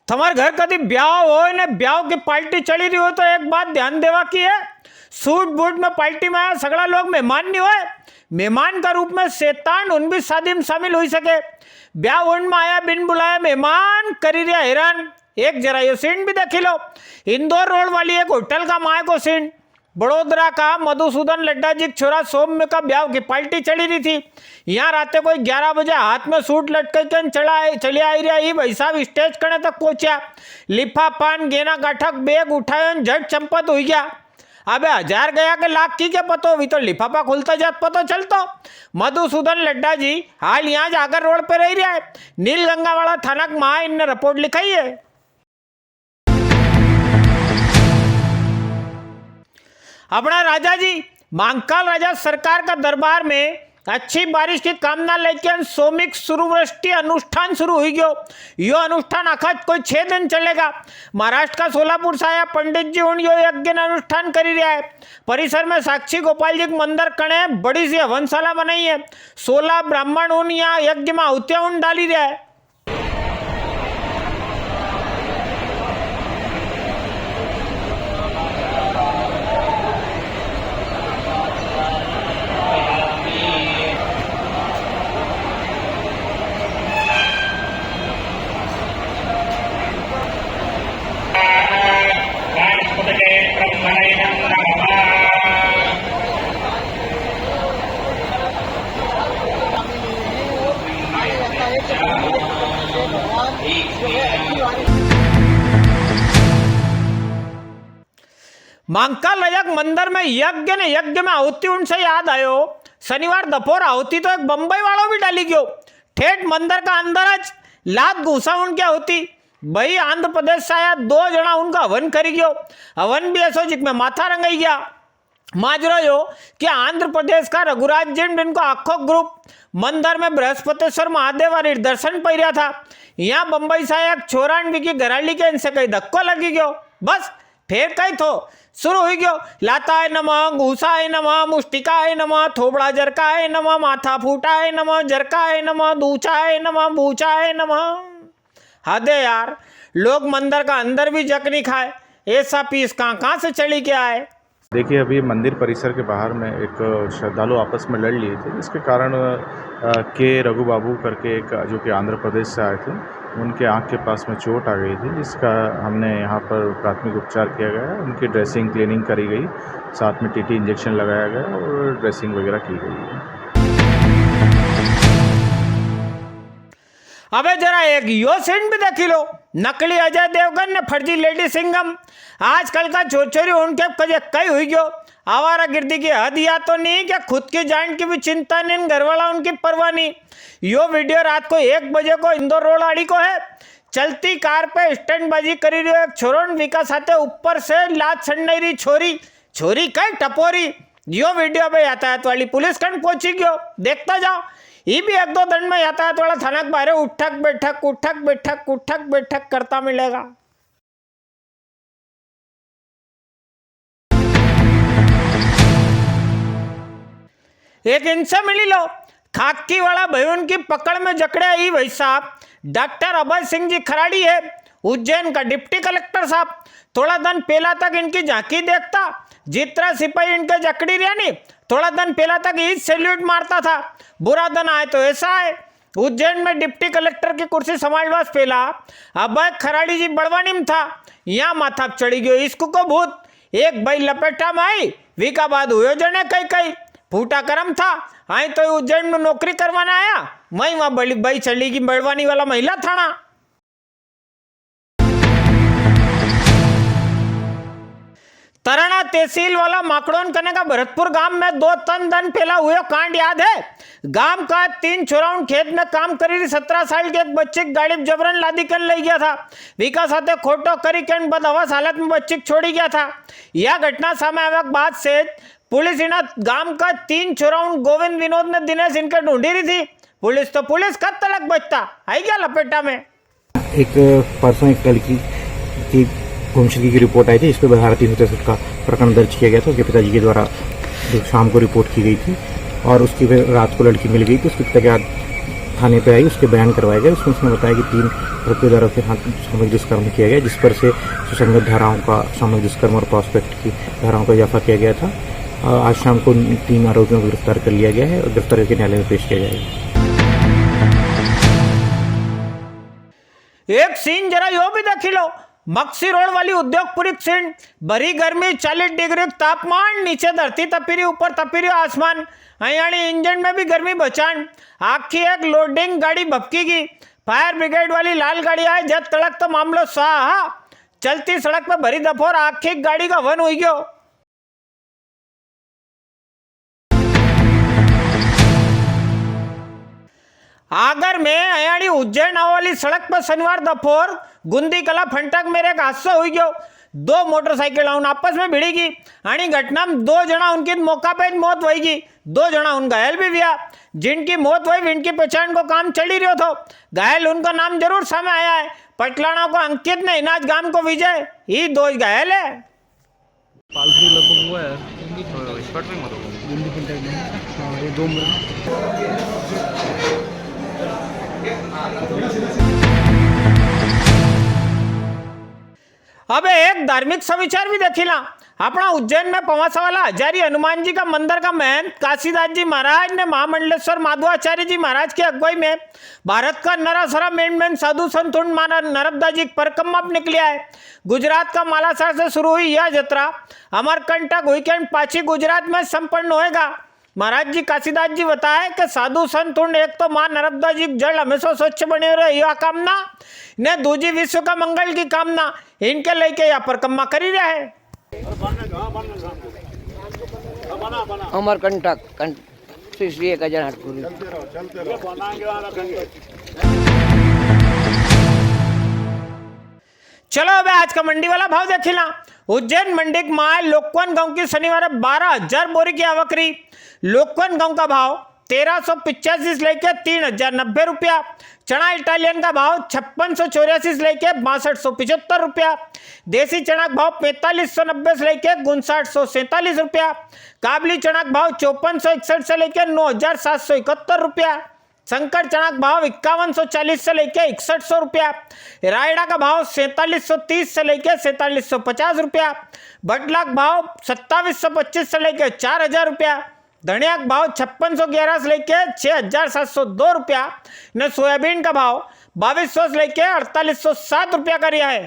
તમારા ઘર કદી ब्याह હોય ને ब्याह की पार्टी चली रही हो तो एक बात ध्यान देवा की है, सूट बूट में पार्टी में आया सगड़ा लोग मेहमान नहीं हुए। मेहमान का रूप में शैतान उन भी शादी में शामिल हो सके। ब्याह उन में आया बिन बुलाया मेहमान करी रहा हैरान। एक जरा ये सीन भी देख लो, इंदौर रोड वाली एक होटल का माए को सीन। बड़ोदरा का मधुसूदन लड्डा जी छोरा सौम्य का ब्याह की पार्टी चली रही थी। यहाँ रात कोई 11 बजे हाथ में सूट लटक के चली आई रहा ही भाई साहब स्टेज कने तक पहुंचा। लिफा पान गेना गाठक बैग उठाया झट चंपत हो गया। अबे 1000 गया के लाख की क्या पतो, भी तो लिफाफा खुलता जात पतो चलतो। मधुसूदन लड्डा जी हाल यहाँ जागर रोड पे रह रहा है। नील गंगा वाला थाना माँ इनने रिपोर्ट लिखाई है। अपना राजा जी महाकाल राजा सरकार का दरबार में अच्छी बारिश की कामना लेकर सोमिक सूर्यवृष्टि अनुष्ठान शुरू हुई गयो। यो अनुष्ठान आखा कोई 6 दिन चलेगा। महाराष्ट्र का सोलापुर से आया पंडित जी उन यो यज्ञ अनुष्ठान कर रहा है। परिसर में साक्षी गोपाल जी मंदिर कणे बड़ी सी हवनशाला बनाई है। 16 ब्राह्मण उन यहाँ यज्ञ में आहुतियां उन डाली रहा है। महाकाल राजा मंदिर में यज्ञ में आहुति उनसे याद आयो। शनिवार दोपहर आहुति तो एक बंबई वालों भी डाली गयो। ठेठ मंदिर का अंदर आज लात घुसा उनकी आहुति। भाई आंध्र प्रदेश से आया 2 जना उनका हवन करी गयो। हवन भी ऐसो जिसमें माथा रंगाई गया। माजरो यो कि आंध्र प्रदेश का रघुराज जी इनको आखो ग्रुप मंदिर में बृहस्पतिश्वर महादेव और दर्शन पैरिया था। यहाँ बंबई से आया एक छोरान भी की घराली के इनसे कहीं धक्को लगी गयो। बस फिर कहीं थो शुरू हो गयो। लाताय नमः, घूसाय नमः, मुष्टिकाय नमः, थोबड़ा जरकाय नमः, माथा फूटाय नमः, जरकाय नमः, दूचाय नमः, बूचाय नमः। हदे यार, लोग मंदिर का अंदर भी जक नहीं खाए। ऐसा पीस कहाँ से चली के आए। देखिए अभी मंदिर परिसर के बाहर में एक श्रद्धालु आपस में लड़ लिए थे, जिसके कारण के रघु बाबू करके एक जो कि आंध्र प्रदेश से आए थे, उनके आंख के पास में चोट आ गई थी, जिसका हमने यहाँ पर प्राथमिक उपचार किया गया। उनकी ड्रेसिंग क्लीनिंग करी गई, साथ में टीटी इंजेक्शन लगाया गया और ड्रेसिंग वगैरह की गई। अबे जरा एक यो सीन भी देख लो, नकली अजय देवगन ने फर्जी लेडी सिंघम। आजकल का छोरी उनके कजे कई हुई गयो। आवारा गिरदी की हद या तो नहीं क्या खुद की जान की भी चिंता नहीं, घरवाला उनकी परवाह नहीं। यो वीडियो रात को 1 बजे को इंदौर रोड आड़ी को है। चलती कार पे स्टंटबाजी करी रही एक छोरोन विकास साथे ऊपर से लात सड़नाई रही छोरी कई टपोरी। यो वीडियो पे यातायात वाली पुलिस खंड पहुंची गयो। देखता जाओ, ये भी 1-2 दिन में यातायात वाला थाना के बाहर उठक बैठक करता मिलेगा। एक इनसे मिली लो, खाकी वाला भाई उनकी पकड़ में जकड़े ही भाई साहब। डॉक्टर अभय सिंह जी खराड़ी है, उज्जैन का डिप्टी कलेक्टर साहब। थोड़ा दिन पहला तक इनकी झांकी देखता, जितना सिपाही इनके जकड़ी रहा नहीं, थोड़ा दिन पहला तक ही सैल्यूट मारता था। बुरा दिन आए तो ऐसा है। उज्जैन में डिप्टी कलेक्टर की कुर्सी संभालवास पहला अभय खराड़ी जी बड़वानी में था। यहाँ माथा चढ़ी गयो इसको को भूत। एक भाई लपेटा में आई, वी का बाद हुए जने कई फूटा करम था। आई तो उज्जैन में नौकरी करवाना आया, वही वहां बड़ी भाई चली गई बड़वानी वाला महिला थाना। तराना तहसील वाला माकड़ोन कने का भरतपुर गांव में 2-3 दिन पहला हुए कांड याद है। गांव का 3 छोराउन खेत में काम करी रही 17 साल के एक बच्चे की गाड़ी जबरन लादी कर ले गया था। विकास साथे खोटो करी के बदहवास हालत में बच्चे छोड़ी गया था। यह घटना सामने आने के बाद से पुलिस इन गांव का 3 छोराउन गोविंद, विनोद ने दिनेश इनके ढूंढी रही थी। पुलिस कब तक बचता आई क्या लपेटा में। एक परसों एक लड़की की गुमशुदगी की रिपोर्ट आई थी। इस पर 363 का प्रकरण दर्ज किया गया था। उसके पिताजी के द्वारा शाम को रिपोर्ट की गई थी और उसकी फिर रात को लड़की मिल गई थी। उसके पिता के थाने पे आई, उसके बयान करवाए गए। उसमें उसने बताया कि 3 आरोपियों द्वारा उसके हाथ सामूहिक दुष्कर्म किया गया, जिस पर से सुसंगत धाराओं का सामूहिक दुष्कर्म और पॉक्सो एक्ट की धाराओं का इजाफा किया गया था। आज शाम को 3 आरोपियों को गिरफ्तार कर लिया गया है और गिरफ्तार करके न्यायालय में पेश किया जाएगा। एक सीन जरा यो भी देख लो, मक्सी रोड वाली उद्योगपुरी सीन, भरी गर्मी, 40 डिग्री तापमान, नीचे धरती तपीरी, ऊपर तपीरी आसमान, अयाणी इंजन में भी गर्मी बचान, आखी एक लोडिंग गाड़ी भपकी गई, फायर ब्रिगेड वाली लाल गाड़ी आए, जब तड़क तो मामलो साहा, चलती सड़क पे भरी दफोर आखी गाड़ी का वन हुई गयो। आगर में अयाणी उज्जैन वाली सड़क पर शनिवार दोपहर गुंदी कला फंटक मेरे एक हादसा हुई गयो। 2 मोटरसाइकिल आपस में भिड़ी आणि घटना में 2 जना उनकी मौका पे मौत हुई गई, 2 जना उन घायल भी हुआ। जिनकी मौत हुई इनकी पहचान को काम चली रहा था। घायल उनका नाम जरूर सामने आया है, पटलाना को अंकित ने, इनाज गांव को विजय, ये 2 घायल है। पालतू लगभग हुआ है स्पॉट में मरो गुंडी फंटक में। हाँ, ये 2 अब एक धार्मिक समाचार भी देखिला। अपना उज्जैन में पवासा वाला हजारी हनुमान जी का मंदिर का महंत काशीदास जी महाराज ने महामंडलेश्वर माधवाचार्य जी महाराज की अगुवाई में भारत का नरासरा मेन साधु संत नर्मदा जी परिक्रमा निकलिया है। गुजरात का मालासार से शुरू हुई यह यात्रा अमरकंटक वीकेंड पाची गुजरात में संपन्न होएगा। महाराज जी काशीदास जी बताए कि साधु संत एक तो मां नर्मदा जी जल हमेशा स्वच्छ बने रहे यह कामना ने, दूजी विश्व का मंगल की कामना इनके लेके यह परिक्रमा करी रहा है। अमरकंटक श्री 1008 पूरी। चलो अब आज का मंडी वाला भाव देखिला। उज्जैन मंडी माल लोकवन गांव की शनिवार 12,000 बोरी की आवक रही। लोकवन गांव का भाव 1385 से लेके 3,090 रुपया। चना इटालियन का भाव 5684 से लेके 6275 रुपया। देसी चना का भाव 4590 से लेके 5947 रुपया। काबली चना का भाव 5461 से लेके 9771 रुपया। संकर चना का भाव 5140 से लेके 6100 रुपया। रायडा का भाव 4730 से लेके 4750 रुपया। बटला का भाव 2725 से लेके 4000 रुपया। धनिया का भाव 5611 से लेके 6702 रुपया। न सोयाबीन का भाव 2200 से लेके 4807 रुपया का रिया है।